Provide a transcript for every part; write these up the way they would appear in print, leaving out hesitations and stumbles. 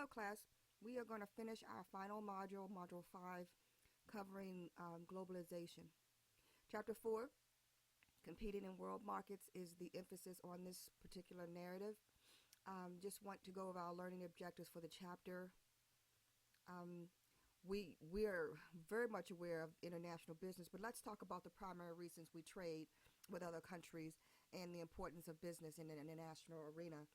Hello class, we are going to finish our final module, Module 5, covering globalization. Chapter 4, Competing in World Markets, is the emphasis on this particular narrative. Just want to go over our learning objectives for the chapter. We're very much aware of international business, but let's talk about the primary reasons we trade with other countries and the importance of business in the international arena.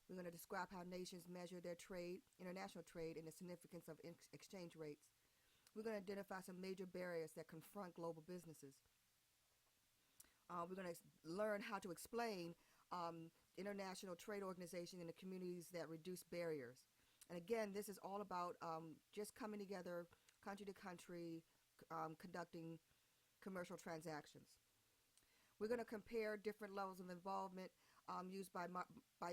We're going to describe how nations measure their trade, international trade, and the significance of exchange rates. We're going to identify some major barriers that confront global businesses. We're going to learn how to explain international trade organizations and the communities that reduce barriers. And again, this is all about just coming together, country to country, conducting commercial transactions. We're going to compare different levels of involvement used by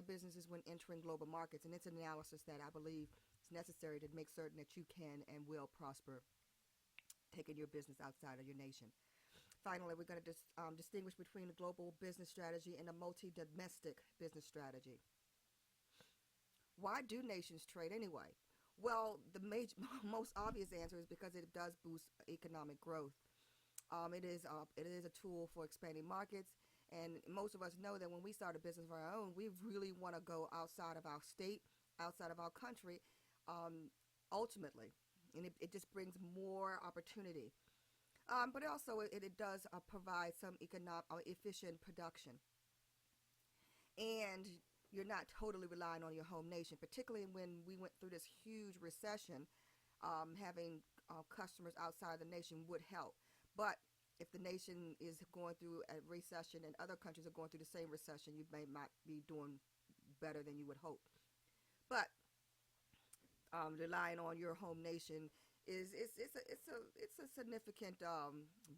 businesses when entering global markets, and it's an analysis that I believe is necessary to make certain that you can and will prosper taking your business outside of your nation. Finally, we're going to distinguish between the global business strategy and a multi-domestic business strategy. Why do nations trade anyway? Well, the most obvious answer is because it does boost economic growth. It is a tool for expanding markets, and most of us know that when we start a business of our own, we really want to go outside of our state, outside of our country, ultimately, and it just brings more opportunity. But also it does provide some efficient production, and you're not totally relying on your home nation, particularly when we went through this huge recession. Having customers outside the nation would help. But if the nation is going through a recession and other countries are going through the same recession, you may not be doing better than you would hope. But relying on your home nation it's a significant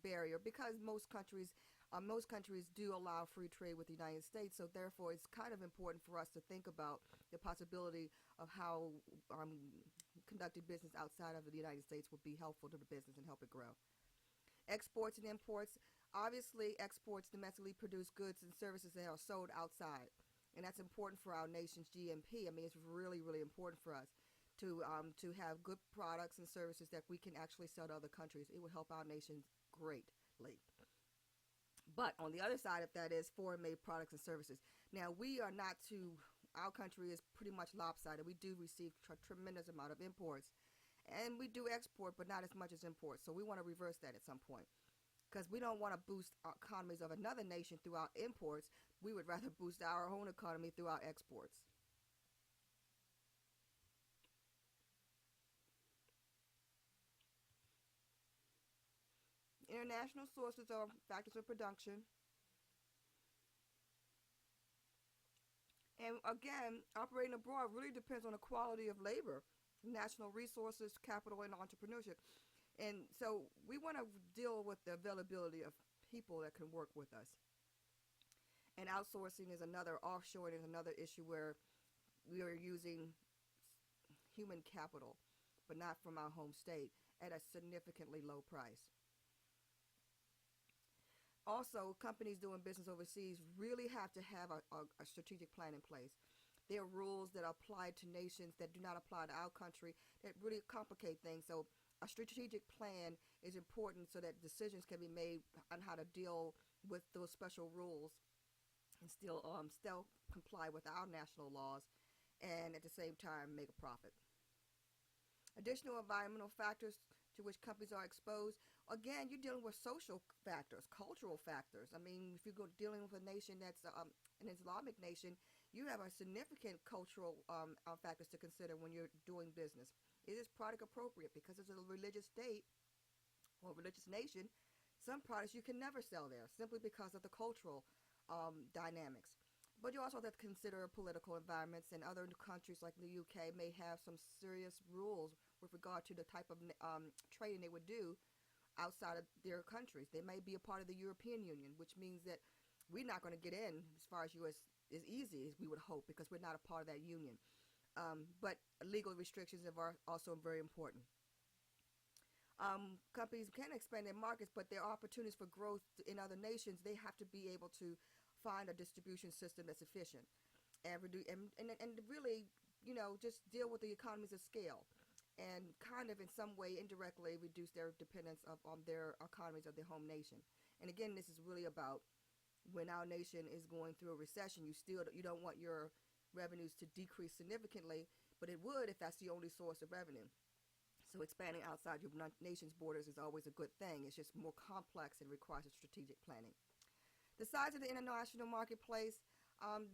barrier, because most countries do allow free trade with the United States. So therefore, it's kind of important for us to think about the possibility of how conducting business outside of the United States would be helpful to the business and help it grow. Exports and imports. Obviously, exports domestically produce goods and services that are sold outside, and that's important for our nation's GNP. I mean, it's really, really important for us to have good products and services that we can actually sell to other countries. It would help our nation greatly. But on the other side of that is foreign-made products and services. Now, our country is pretty much lopsided. We do receive a tremendous amount of imports, and we do export, but not as much as imports. So we want to reverse that at some point, because we don't want to boost our economies of another nation through our imports. We would rather boost our own economy through our exports. International sources are factors of production. And again, operating abroad really depends on the quality of labor, national resources, capital, and entrepreneurship. And so we want to deal with the availability of people that can work with us. And outsourcing is offshoring is another issue where we are using human capital, but not from our home state, at a significantly low price. Also, companies doing business overseas really have to have a strategic plan in place. There are rules that are applied to nations that do not apply to our country that really complicate things. So a strategic plan is important so that decisions can be made on how to deal with those special rules and still comply with our national laws, and at the same time make a profit. Additional environmental factors to which companies are exposed. Again, you're dealing with social factors, cultural factors. I mean, if you go dealing with a nation that's an Islamic nation, you have a significant cultural factors to consider when you're doing business. Is this product appropriate? Because it's a religious state or religious nation, some products you can never sell there simply because of the cultural dynamics. But you also have to consider political environments, and other countries like the UK may have some serious rules with regard to the type of trading they would do outside of their countries. They may be a part of the European Union, which means that we're not going to get in as far as U.S. as easy as we would hope, because we're not a part of that union. But legal restrictions are also very important. Companies can expand their markets, but there are opportunities for growth in other nations. They have to be able to find a distribution system that's efficient and really just deal with the economies of scale and kind of in some way indirectly reduce their dependence on their economies of their home nation. And again, this is really about when our nation is going through a recession, you don't want your revenues to decrease significantly, but it would if that's the only source of revenue. So expanding outside your nation's borders is always a good thing. It's just more complex and requires a strategic planning. The size of the international marketplace,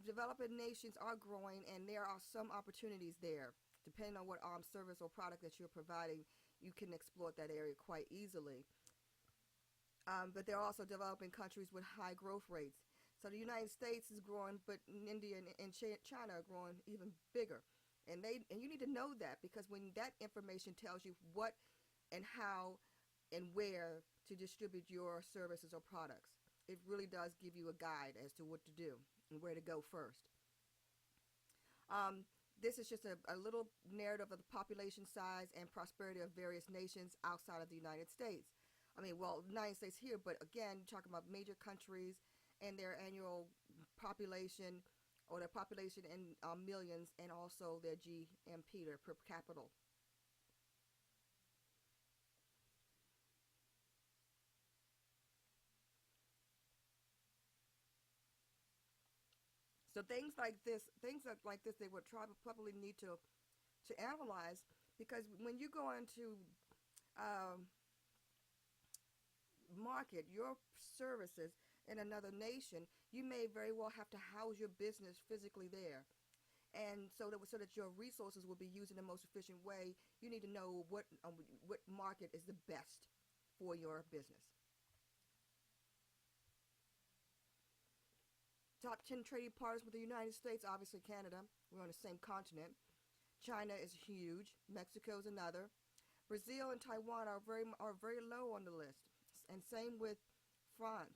developing nations are growing, and there are some opportunities there. Depending on what service or product that you're providing, you can exploit that area quite easily. But they're also developing countries with high growth rates. So the United States is growing, but India and China are growing even bigger. And you need to know that, because when that information tells you what and how and where to distribute your services or products, it really does give you a guide as to what to do and where to go first. This is just a little narrative of the population size and prosperity of various nations outside of the United States. I mean, well, the United States here, but again, you're talking about major countries and their annual population, or their population in millions, and also their GMP, their per capita. So like this, they would probably need to analyze, because when you go into um, market your services in another nation, you may very well have to house your business physically there. And so that your resources will be used in the most efficient way, you need to know what market is the best for your business. Top 10 trading partners with the United States, obviously Canada. We're on the same continent. China is huge. Mexico is another. Brazil and Taiwan are very low on the list, and same with France.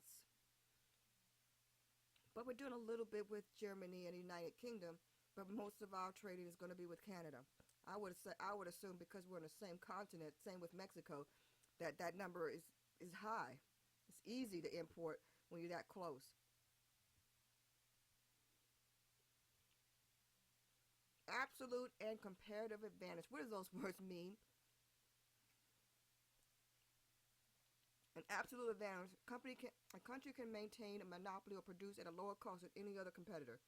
But we're doing a little bit with Germany and the United Kingdom, but most of our trading is going to be with Canada. I would assume, because we're on the same continent, same with Mexico, that number is high. It's easy to import when you're that close. Absolute and comparative advantage. What does those words mean? An absolute advantage. A country can maintain a monopoly or produce at a lower cost than any other competitor.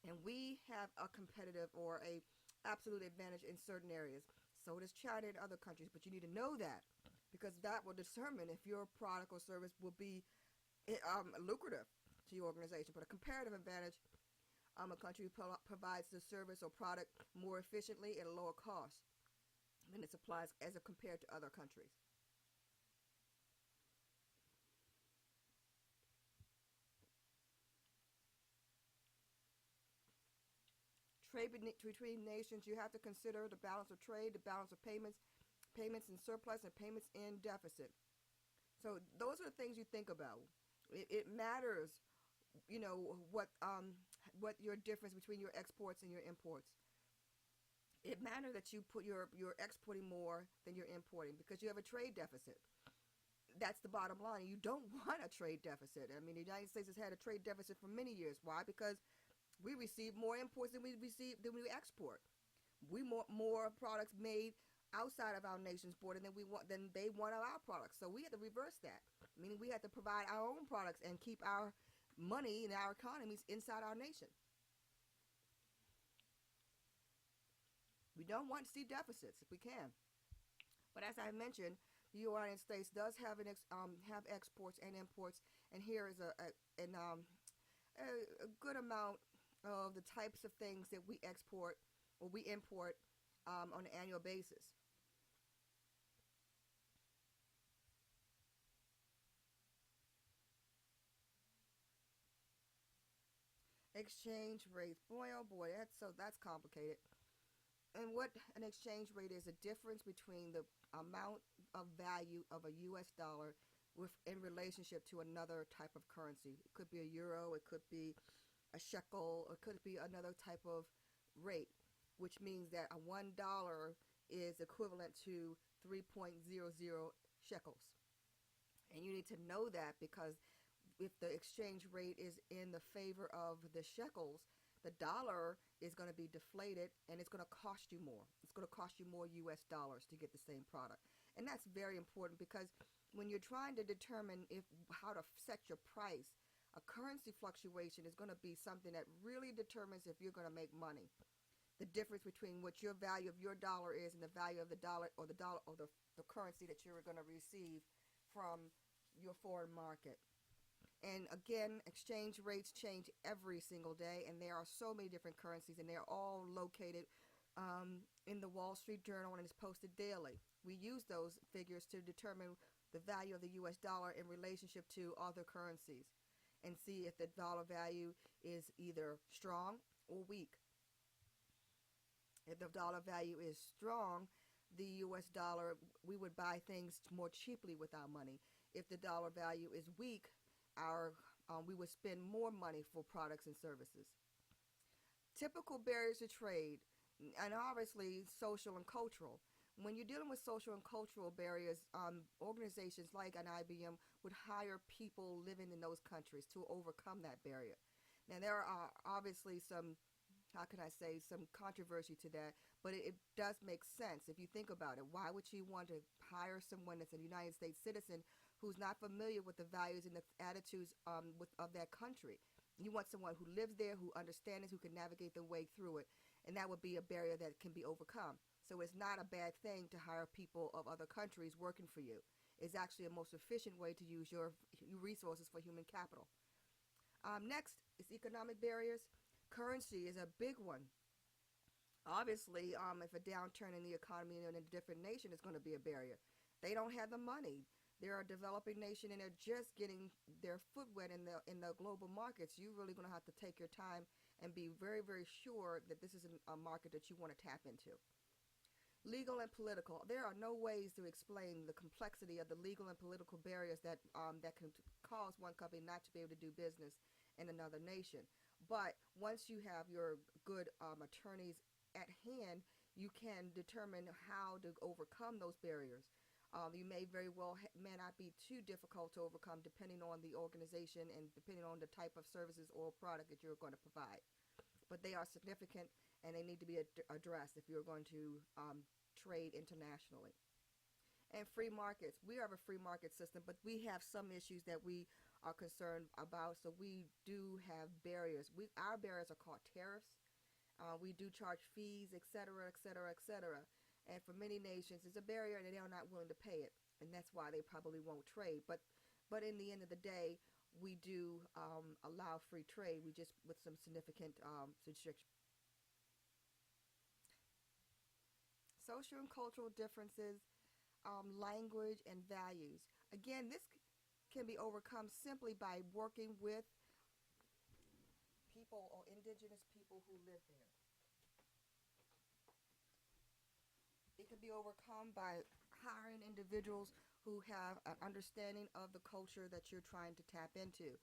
And we have a competitive or a absolute advantage in certain areas. So does China and other countries, but you need to know that, because that will determine if your product or service will be lucrative to your organization. But a comparative advantage, a country provides the service or product more efficiently at a lower cost than it supplies as compared to other countries. Trade between nations, you have to consider the balance of trade, the balance of payments, payments in surplus, and payments in deficit. So those are the things you think about. It matters, what your difference between your exports and your imports. It matters that you're exporting more than you're importing, because you have a trade deficit. That's the bottom line. You don't want a trade deficit. I mean, the United States has had a trade deficit for many years. Why? Because we receive more imports than we export. We want more products made outside of our nation's border than they want of our products. So we have to reverse that, meaning we have to provide our own products and keep our money and our economies inside our nation. We don't want to see deficits if we can. But as I mentioned, the United States does have exports and imports, and here is a good amount of the types of things that we export or we import on an annual basis. Exchange rates, boy, oh boy, that's complicated. And what an exchange rate is, a difference between the amount of value of a U.S. dollar in relationship to another type of currency. It could be a euro, it could be a shekel, or it could be another type of rate, which means that a $1 is equivalent to 3.00 shekels. And you need to know that, because if the exchange rate is in the favor of the shekels, the dollar is going to be deflated and it's going to cost you more. It's going to cost you more US dollars to get the same product. And that's very important because when you're trying to determine if how to set your price, a currency fluctuation is going to be something that really determines if you're going to make money. The difference between what your value of your dollar is and the value of the dollar or the currency that you're going to receive from your foreign market. And again, exchange rates change every single day, and there are so many different currencies, and they're all located in the Wall Street Journal, and it's posted daily. We use those figures to determine the value of the US dollar in relationship to other currencies and see if the dollar value is either strong or weak. If the dollar value is strong, the US dollar, we would buy things more cheaply with our money. If the dollar value is weak, we would spend more money for products and services. Typical barriers to trade, and obviously social and cultural. When you're dealing with social and cultural barriers, organizations like an IBM would hire people living in those countries to overcome that barrier. Now, there are obviously some, how can I say, some controversy to that, but it does make sense if you think about it. Why would you want to hire someone that's a United States citizen who's not familiar with the values and the attitudes of that country? You want someone who lives there, who understands it, who can navigate their way through it, and that would be a barrier that can be overcome. So it's not a bad thing to hire people of other countries working for you. It's actually a most efficient way to use your resources for human capital. Next is economic barriers. Currency is a big one. Obviously, if a downturn in the economy in a different nation is going to be a barrier. They don't have the money. They're a developing nation and they're just getting their foot wet in the global markets. You're really going to have to take your time and be very, very sure that this is a market that you want to tap into. Legal and political. There are no ways to explain the complexity of the legal and political barriers that can cause one company not to be able to do business in another nation. But once you have your good attorneys at hand, you can determine how to overcome those barriers. You may very well may not be too difficult to overcome depending on the organization and depending on the type of services or product that you're going to provide. But they are significant and they need to be addressed if you're going to trade internationally. And free markets. We have a free market system, but we have some issues that we are concerned about. So we do have barriers. Our barriers are called tariffs. We do charge fees, et cetera, et cetera, et cetera. And for many nations, it's a barrier and they are not willing to pay it. And that's why they probably won't trade. But in the end of the day, we do allow free trade. We just with some significant restrictions. Social and cultural differences, language, and values. Again, this can be overcome simply by working with people or indigenous people who live there. It can be overcome by hiring individuals who have an understanding of the culture that you're trying to tap into.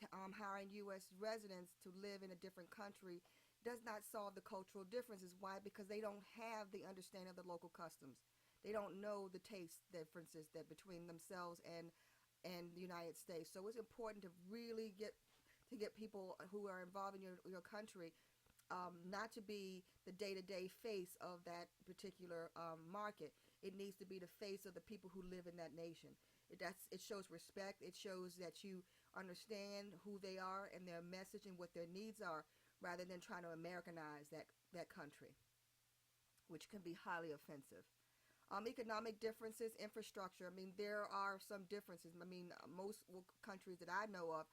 Hiring U.S. residents to live in a different country does not solve the cultural differences. Why? Because they don't have the understanding of the local customs. They don't know the taste differences that between themselves and the United States. So it's important to really get people who are involved in your country not to be the day-to-day face of that particular market. It needs to be the face of the people who live in that nation. It shows respect. It shows that you understand who they are and their message and what their needs are, rather than trying to Americanize that country, which can be highly offensive. Economic differences, infrastructure. I mean, there are some differences. I mean, most countries that I know of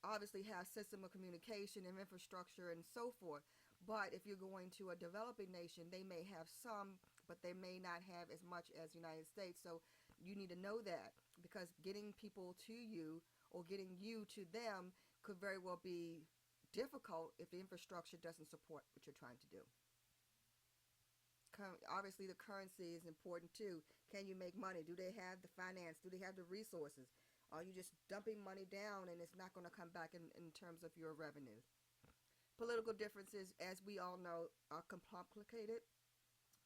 obviously have system of communication and infrastructure and so forth. But if you're going to a developing nation, they may have some, but they may not have as much as the United States. So you need to know that, because getting people to you or getting you to them could very well be difficult if the infrastructure doesn't support what you're trying to do. Obviously, the currency is important too. Can you make money? Do they have the finance? Do they have the resources? Are you just dumping money down and it's not going to come back in terms of your revenue? Political differences, as we all know, are complicated.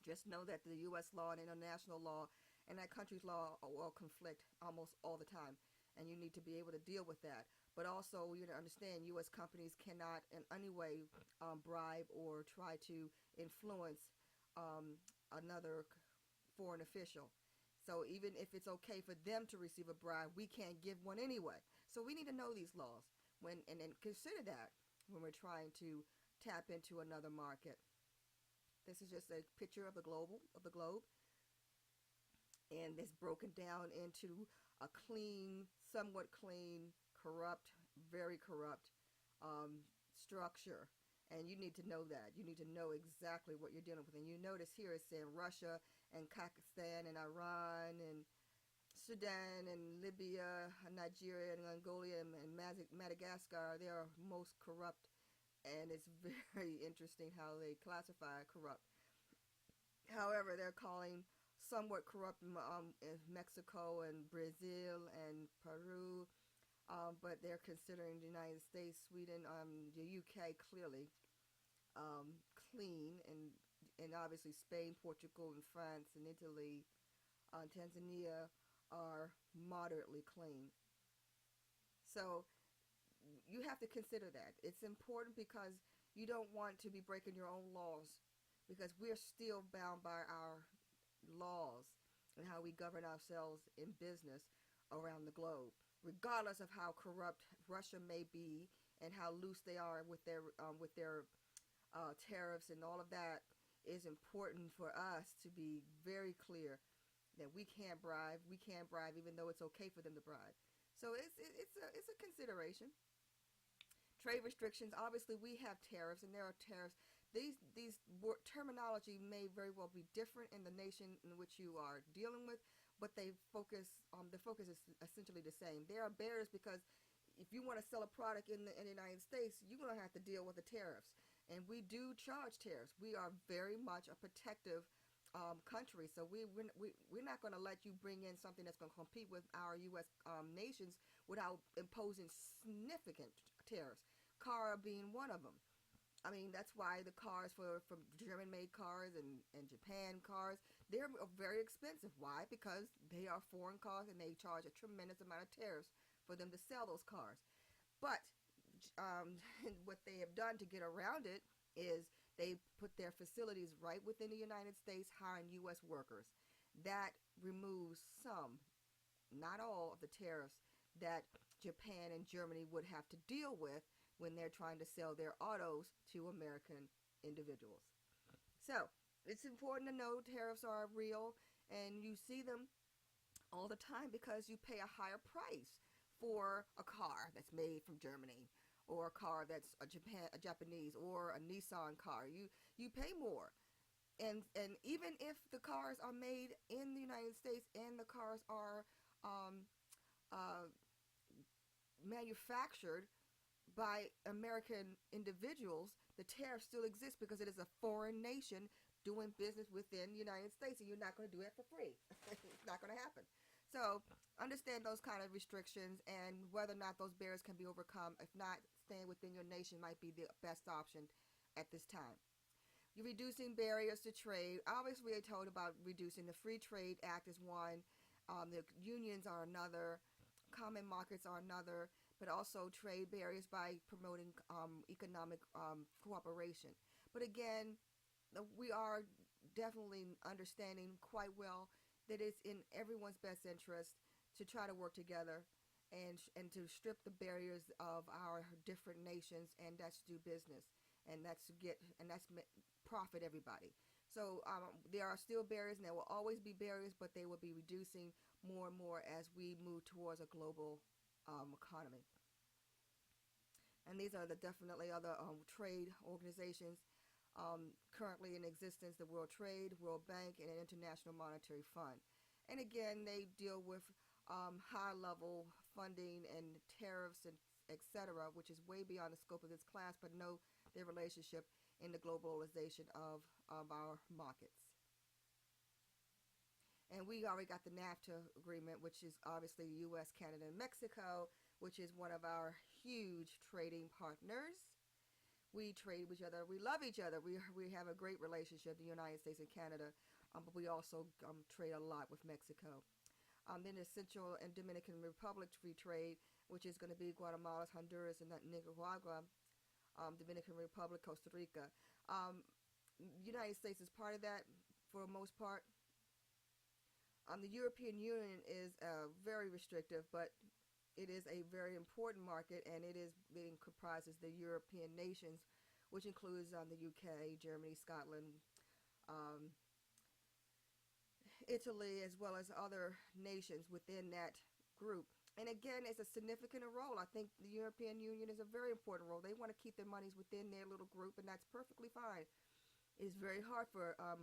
Just know that the U.S. law and international law and that country's law will conflict almost all the time. and you need to be able to deal with that. But also, you know, understand U.S. companies cannot in any way bribe or try to influence another foreign official. So even if it's okay for them to receive a bribe, we can't give one anyway. So we need to know these laws and consider that when we're trying to tap into another market. This is just a picture of the globe, and it's broken down into a clean, somewhat clean, corrupt, very corrupt structure. And you need to know that. You need to know exactly what you're dealing with. And you notice here it's saying Russia and Pakistan and Iran and Sudan and Libya, Nigeria and Angola and Madagascar. They are most corrupt, and it's very interesting how they classify corrupt. However, they're calling somewhat corrupt Mexico and Brazil and Peru, but they're considering the United States, Sweden, the UK clearly clean, and obviously Spain, Portugal, and France, and Italy, Tanzania are moderately clean. So you have to consider that. It's important because you don't want to be breaking your own laws, because we're still bound by our laws and how we govern ourselves in business around the globe, regardless of how corrupt Russia may be and how loose they are with their tariffs and all of that. Is important for us to be very clear that we can't bribe. We can't bribe, even though it's okay for them to bribe. So it's a consideration. Trade restrictions. Obviously, we have tariffs, and there are tariffs. These terminology may very well be different in the nation in which you are dealing with, but the focus is essentially the same. There are barriers because if you want to sell a product in the United States, you're going to have to deal with the tariffs, and we do charge tariffs. We are very much a protective country, so we're not going to let you bring in something that's going to compete with our U.S. Nations without imposing significant tariffs. Car being one of them. I mean, that's why the cars from German-made cars and Japan cars, they're very expensive. Why? Because they are foreign cars and they charge a tremendous amount of tariffs for them to sell those cars. But what they have done to get around it is they put their facilities right within the United States, hiring U.S. workers. That removes some, not all, of the tariffs that Japan and Germany would have to deal with when they're trying to sell their autos to American individuals. So it's important to know tariffs are real, and you see them all the time because you pay a higher price for a car that's made from Germany, or a car that's a Japanese, or a Nissan car. You pay more. And even if the cars are made in the United States and the cars are uh, manufactured by American individuals, the tariff still exists because it is a foreign nation doing business within the United States, and you're not going to do it for free. It's not going to happen. So understand those kind of restrictions and whether or not those barriers can be overcome. If not, staying within your nation might be the best option at this time. You're reducing barriers to trade. Obviously, we are told about reducing. The Free Trade Act is one. The unions are another. Common markets are another. But also trade barriers by promoting economic cooperation. But again, we are definitely understanding quite well that it's in everyone's best interest to try to work together and to strip the barriers of our different nations, and that's to do business, and that's profit everybody. So there are still barriers, and there will always be barriers, but they will be reducing more and more as we move towards a global economy. And these are definitely other trade organizations currently in existence: the World Trade, World Bank, and an International Monetary Fund. And again, they deal with high-level funding and tariffs and etc., which is way beyond the scope of this class, but know their relationship in the globalization of our markets. And we already got the NAFTA agreement, which is obviously U.S., Canada, and Mexico, which is one of our huge trading partners. We trade with each other. We love each other. We have a great relationship, the United States and Canada, but we also trade a lot with Mexico. Then there's Central and Dominican Republic free trade, which is going to be Guatemala, Honduras, and Nicaragua, Dominican Republic, Costa Rica. Um, United States is part of that for the most part. The European Union is very restrictive, but it is a very important market, and it comprises the European nations, which includes the UK, Germany, Scotland, um, Italy, as well as other nations within that group. And again, it's a significant role. I think the European Union is a very important role. They want to keep their monies within their little group, and that's perfectly fine. It is very hard for a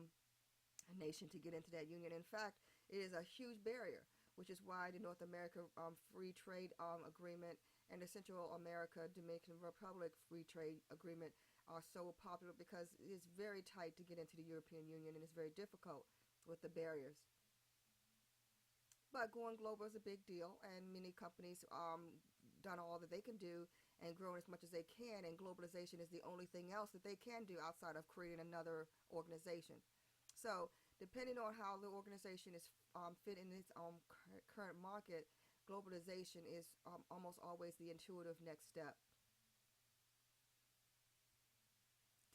nation to get into that union. In fact, it is a huge barrier, which is why the North America Free Trade Agreement and the Central America Dominican Republic Free Trade Agreement are so popular, because it's very tight to get into the European Union, and it's very difficult with the barriers. But going global is a big deal, and many companies done all that they can do and grown as much as they can. And globalization is the only thing else that they can do outside of creating another organization. So, depending on how the organization is fit in its current market, globalization is almost always the intuitive next step.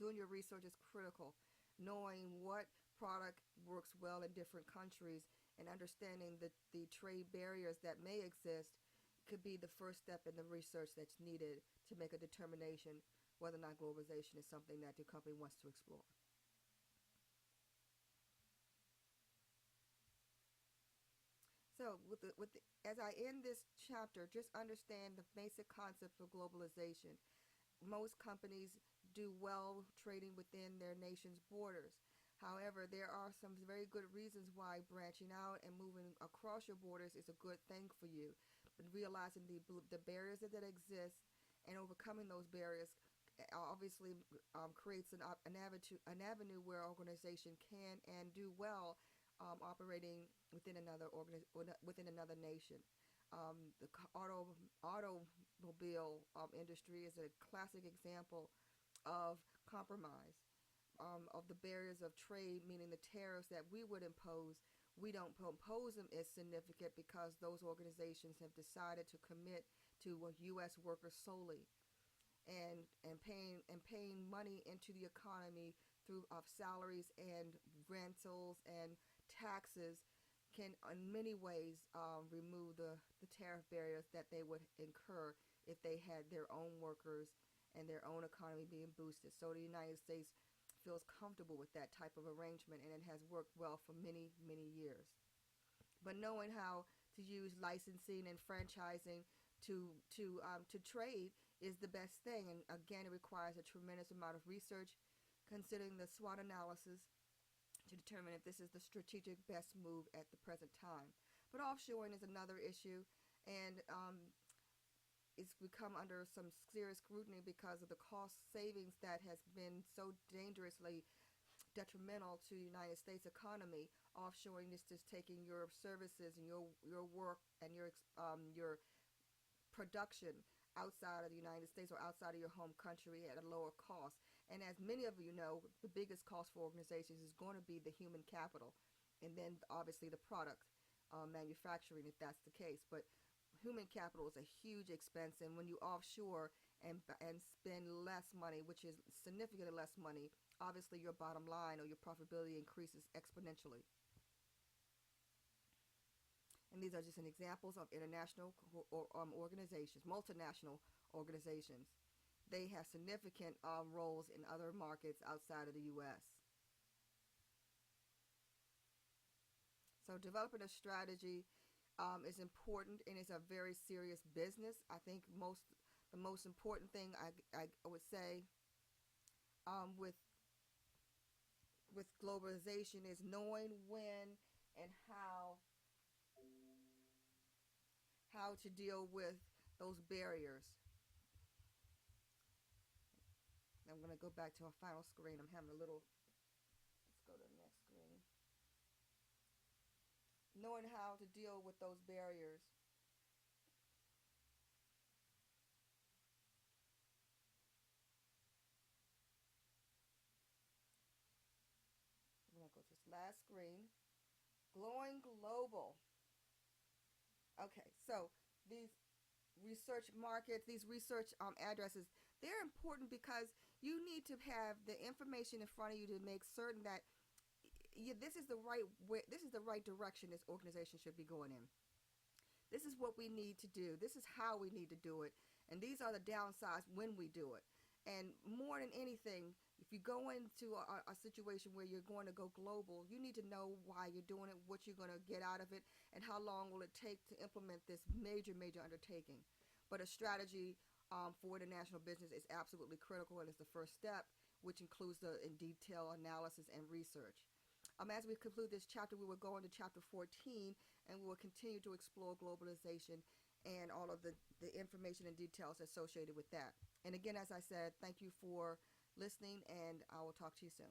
Doing your research is critical. Knowing what product works well in different countries and understanding the trade barriers that may exist could be the first step in the research that's needed to make a determination whether or not globalization is something that the company wants to explore. So, as I end this chapter, just understand the basic concepts of globalization. Most companies do well trading within their nation's borders. However, there are some very good reasons why branching out and moving across your borders is a good thing for you. But realizing the barriers that exist and overcoming those barriers obviously creates an avenue where organization can and do well operating within within another nation. The automobile industry is a classic example of compromise, of the barriers of trade, meaning the tariffs that we would impose. We don't impose them as significant because those organizations have decided to commit to U.S. workers solely, and paying money into the economy through salaries and rentals and taxes can in many ways remove the tariff barriers that they would incur if they had their own workers and their own economy being boosted. So the United States feels comfortable with that type of arrangement, and it has worked well for many, many years. But knowing how to use licensing and franchising to trade is the best thing. And again, it requires a tremendous amount of research, considering the SWOT analysis to determine if this is the strategic best move at the present time. But offshoring is another issue, and it's become under some serious scrutiny because of the cost savings that has been so dangerously detrimental to the United States economy. Offshoring is just taking your services and your work and your production outside of the United States or outside of your home country at a lower cost. And as many of you know, the biggest cost for organizations is going to be the human capital, and then obviously the product manufacturing, if that's the case. But human capital is a huge expense, and when you offshore and spend less money, which is significantly less money, obviously your bottom line or your profitability increases exponentially. And these are just an examples of international organizations, multinational organizations. They have significant roles in other markets outside of the U.S. So developing a strategy is important, and it's a very serious business. I think the most important thing I would say with globalization is knowing when and how to deal with those barriers. I'm going to go back to our final screen. I'm having a little. Let's go to the next screen. Knowing how to deal with those barriers. I'm going to go to this last screen. Glowing global. Okay, so these research markets, these research addresses, they're important because you need to have the information in front of you to make certain that this is the right way, this is the right direction this organization should be going in. This is what we need to do. This is how we need to do it. And these are the downsides when we do it. And more than anything, if you go into a situation where you're going to go global, you need to know why you're doing it, what you're going to get out of it, and how long will it take to implement this major, major undertaking. But a strategy for international business is absolutely critical and is the first step, which includes the in detail analysis and research. As we conclude this chapter, we will go into chapter 14 and we will continue to explore globalization and all of the information and details associated with that. And again, as I said, thank you for listening, and I will talk to you soon.